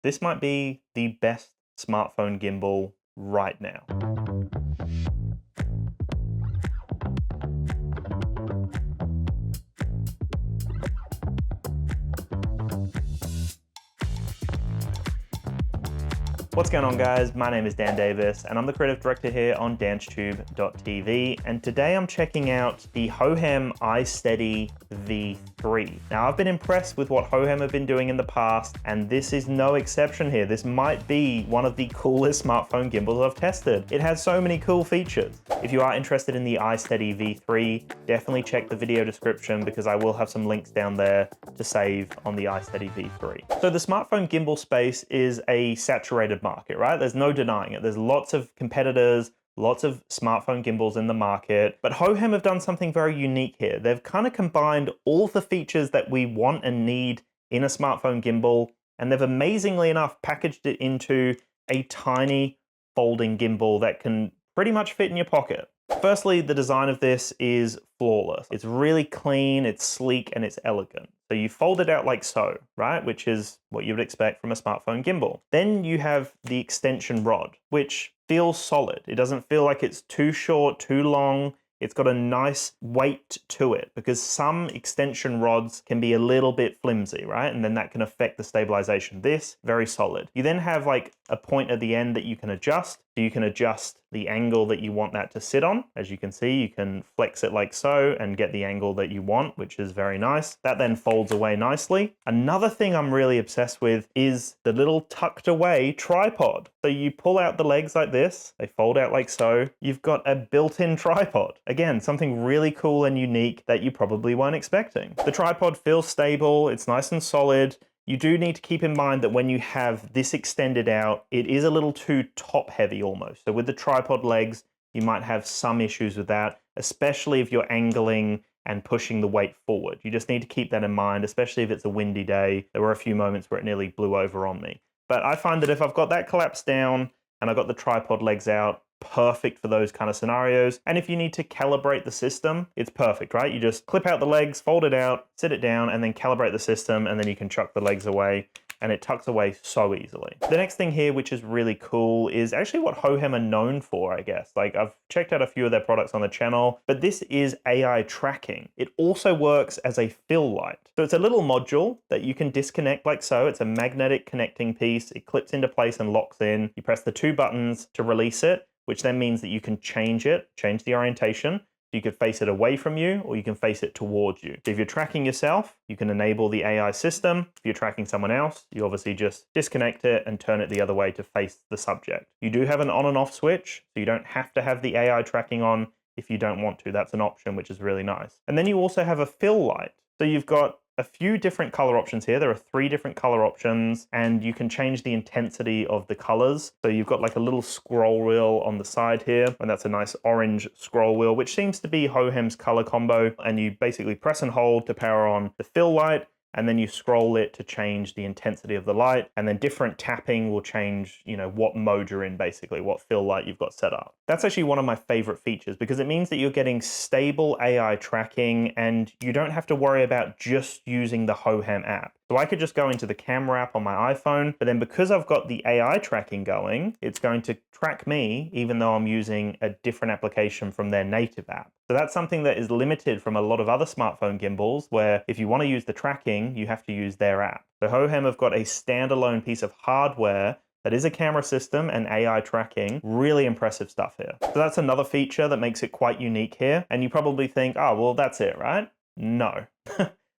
this might be the best smartphone gimbal right now. What's going on, guys? My name is Dan Davis and I'm the creative director here on DansTube.TV, and today I'm checking out the Hohem iSteady V3. Now, I've been impressed with what Hohem have been doing in the past, and this is no exception here. This might be one of the coolest smartphone gimbals I've tested. It has so many cool features. If you are interested in the iSteady V3, definitely check the video description because I will have some links down there to save on the iSteady V3. So the smartphone gimbal space is a saturated market, right? There's no denying it. There's lots of competitors, lots of smartphone gimbals in the market, but Hohem have done something very unique here. They've kind of combined all the features that we want and need in a smartphone gimbal, and they've amazingly enough packaged it into a tiny folding gimbal that can pretty much fit in your pocket. Firstly, the design of this is flawless. It's really clean, it's sleek, and it's elegant. So you fold it out like so, right? Which is what you would expect from a smartphone gimbal. Then you have the extension rod, which feels solid. It doesn't feel like it's too short, too long. It's got a nice weight to it because some extension rods can be a little bit flimsy, right? And then that can affect the stabilization. This, very solid. You then have like a point at the end that you can adjust. So you can adjust the angle that you want that to sit on. As you can see, you can flex it like so and get the angle that you want, which is very nice. That then folds away nicely. Another thing I'm really obsessed with is the little tucked away tripod. So you pull out the legs like this, they fold out like so. You've got a built-in tripod. Again, something really cool and unique that you probably weren't expecting. The tripod feels stable, it's nice and solid. You do need to keep in mind that when you have this extended out, it is a little too top heavy almost. So with the tripod legs, you might have some issues with that, especially if you're angling and pushing the weight forward. You just need to keep that in mind, especially if it's a windy day. There were a few moments where it nearly blew over on me. But I find that if I've got that collapsed down and I've got the tripod legs out, perfect for those kind of scenarios. And if you need to calibrate the system, it's perfect, right? You just clip out the legs, fold it out, sit it down, and then calibrate the system, and then you can chuck the legs away, and it tucks away so easily. The next thing here, which is really cool, is actually what Hohem are known for, I guess. Like, I've checked out a few of their products on the channel, but this is AI tracking. It also works as a fill light. So it's a little module that you can disconnect like so. It's a magnetic connecting piece. It clips into place and locks in. You press the two buttons to release it, which then means that you can change it, change the orientation. You could face it away from you, or you can face it towards you. So if you're tracking yourself, you can enable the AI system. If you're tracking someone else, you obviously just disconnect it and turn it the other way to face the subject. You do have an on and off switch, so you don't have to have the AI tracking on if you don't want to. That's an option, which is really nice. And then you also have a fill light. So you've got a few different color options here. There are 3 different color options, and you can change the intensity of the colors. So you've got like a little scroll wheel on the side here, and that's a nice orange scroll wheel, which seems to be Hohem's color combo. And you basically press and hold to power on the fill light, and then you scroll it to change the intensity of the light, and then different tapping will change, you know, what mode you're in, basically, what fill light you've got set up. That's actually one of my favorite features because it means that you're getting stable AI tracking and you don't have to worry about just using the Hohem app. So I could just go into the camera app on my iPhone, but then because I've got the AI tracking going, it's going to track me even though I'm using a different application from their native app. So that's something that is limited from a lot of other smartphone gimbals, where if you want to use the tracking, you have to use their app. So Hohem have got a standalone piece of hardware that is a camera system and AI tracking. Really impressive stuff here. So that's another feature that makes it quite unique here. And you probably think, oh, well, that's it, right? No.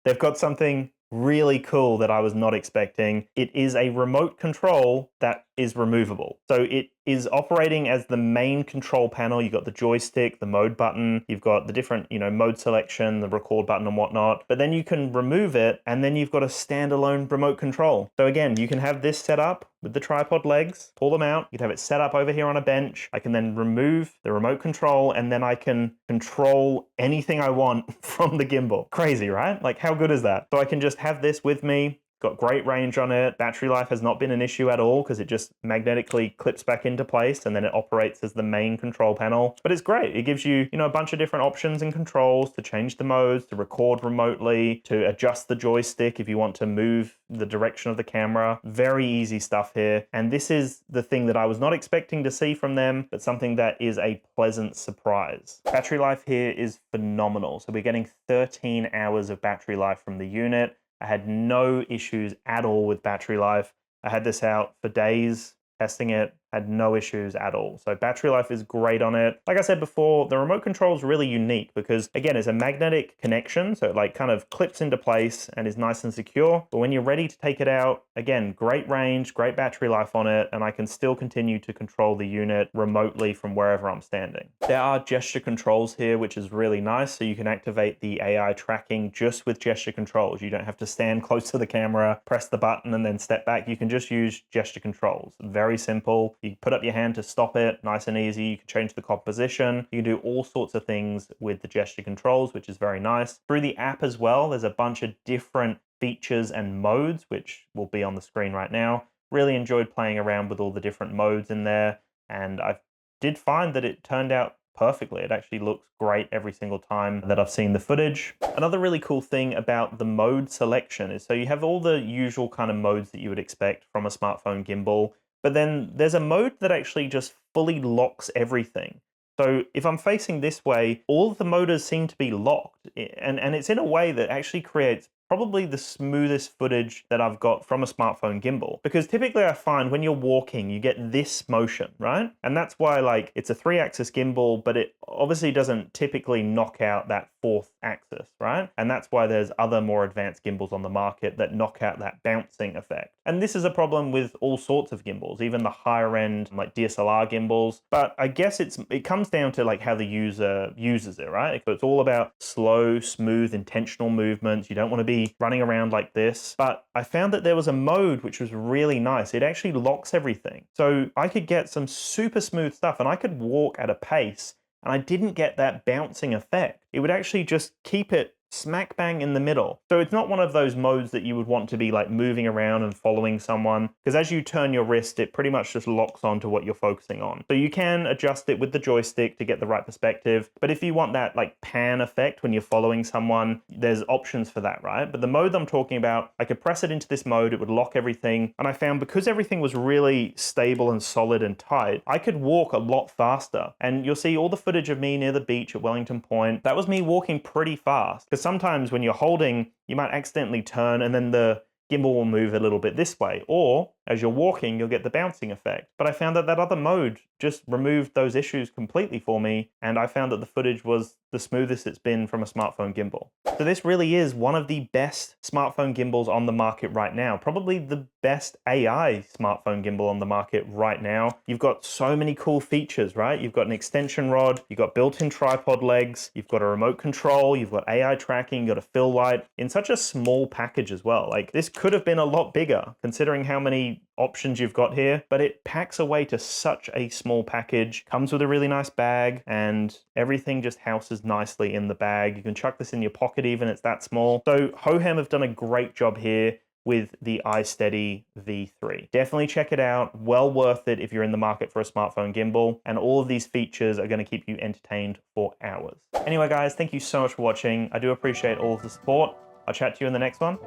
They've got something really cool that I was not expecting. It is a remote control that is removable. So it is operating as the main control panel. You've got the joystick, the mode button, you've got the different, mode selection, the record button and whatnot, but then you can remove it and then you've got a standalone remote control. So again, you can have this set up with the tripod legs, pull them out, you'd have it set up over here on a bench. I can then remove the remote control and then I can control anything I want from the gimbal. Crazy, right? Like, how good is that? So I can just have this with me, got great range on it. Battery life has not been an issue at all because it just magnetically clips back into place and then it operates as the main control panel. But it's great. It gives you, a bunch of different options and controls to change the modes, to record remotely, to adjust the joystick if you want to move the direction of the camera. Very easy stuff here. And this is the thing that I was not expecting to see from them, but something that is a pleasant surprise. Battery life here is phenomenal. So we're getting 13 hours of battery life from the unit. I had no issues at all with battery life. I had this out for days, testing it, had no issues at all. So battery life is great on it. Like I said before, the remote control is really unique because, again, it's a magnetic connection, so it like kind of clips into place and is nice and secure. But when you're ready to take it out, again, great range, great battery life on it, and I can still continue to control the unit remotely from wherever I'm standing. There are gesture controls here, which is really nice. So you can activate the AI tracking just with gesture controls. You don't have to stand close to the camera, press the button, and then step back. You can just use gesture controls. Very simple. You put up your hand to stop it, nice and easy. You can change the composition. You can do all sorts of things with the gesture controls, which is very nice. Through the app as well, there's a bunch of different features and modes, which will be on the screen right now. Really enjoyed playing around with all the different modes in there, and I did find that it turned out perfectly. It actually looks great every single time that I've seen the footage. Another really cool thing about the mode selection is so you have all the usual kind of modes that you would expect from a smartphone gimbal, but then there's a mode that actually just fully locks everything. So if I'm facing this way, all of the motors seem to be locked, and it's in a way that actually creates probably the smoothest footage that I've got from a smartphone gimbal. Because typically I find when you're walking, you get this motion, right? And that's why like it's a 3-axis gimbal, but it obviously doesn't typically knock out that 4th axis, right? And that's why there's other more advanced gimbals on the market that knock out that bouncing effect. And this is a problem with all sorts of gimbals, even the higher end like DSLR gimbals. But I guess it comes down to like how the user uses it, right? So it's all about slow, smooth, intentional movements. You don't want to be running around like this. But I found that there was a mode which was really nice. It actually locks everything. So I could get some super smooth stuff and I could walk at a pace and I didn't get that bouncing effect. It would actually just keep it smack bang in the middle. So it's not one of those modes that you would want to be like moving around and following someone, because as you turn your wrist, it pretty much just locks onto what you're focusing on. So you can adjust it with the joystick to get the right perspective. But if you want that like pan effect when you're following someone, there's options for that, right? But the mode I'm talking about, I could press it into this mode, it would lock everything. And I found because everything was really stable and solid and tight, I could walk a lot faster. And you'll see all the footage of me near the beach at Wellington Point. That was me walking pretty fast. Sometimes when you're holding, you might accidentally turn and then the gimbal will move a little bit this way, or as you're walking, you'll get the bouncing effect. But I found that that other mode just removed those issues completely for me, and I found that the footage was the smoothest it's been from a smartphone gimbal. So this really is one of the best smartphone gimbals on the market right now, probably the best AI smartphone gimbal on the market right now. You've got so many cool features, right? You've got an extension rod, you've got built-in tripod legs, you've got a remote control, you've got AI tracking, you've got a fill light in such a small package as well. Like this could have been a lot bigger considering how many options you've got here, but it packs away to such a small package, comes with a really nice bag, and everything just houses nicely in the bag. You can chuck this in your pocket even, it's that small. So Hohem have done a great job here with the iSteady V3. Definitely check it out, well worth it if you're in the market for a smartphone gimbal, and all of these features are going to keep you entertained for hours. Anyway guys, thank you so much for watching. I do appreciate all of the support. I'll chat to you in the next one.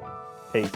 Peace.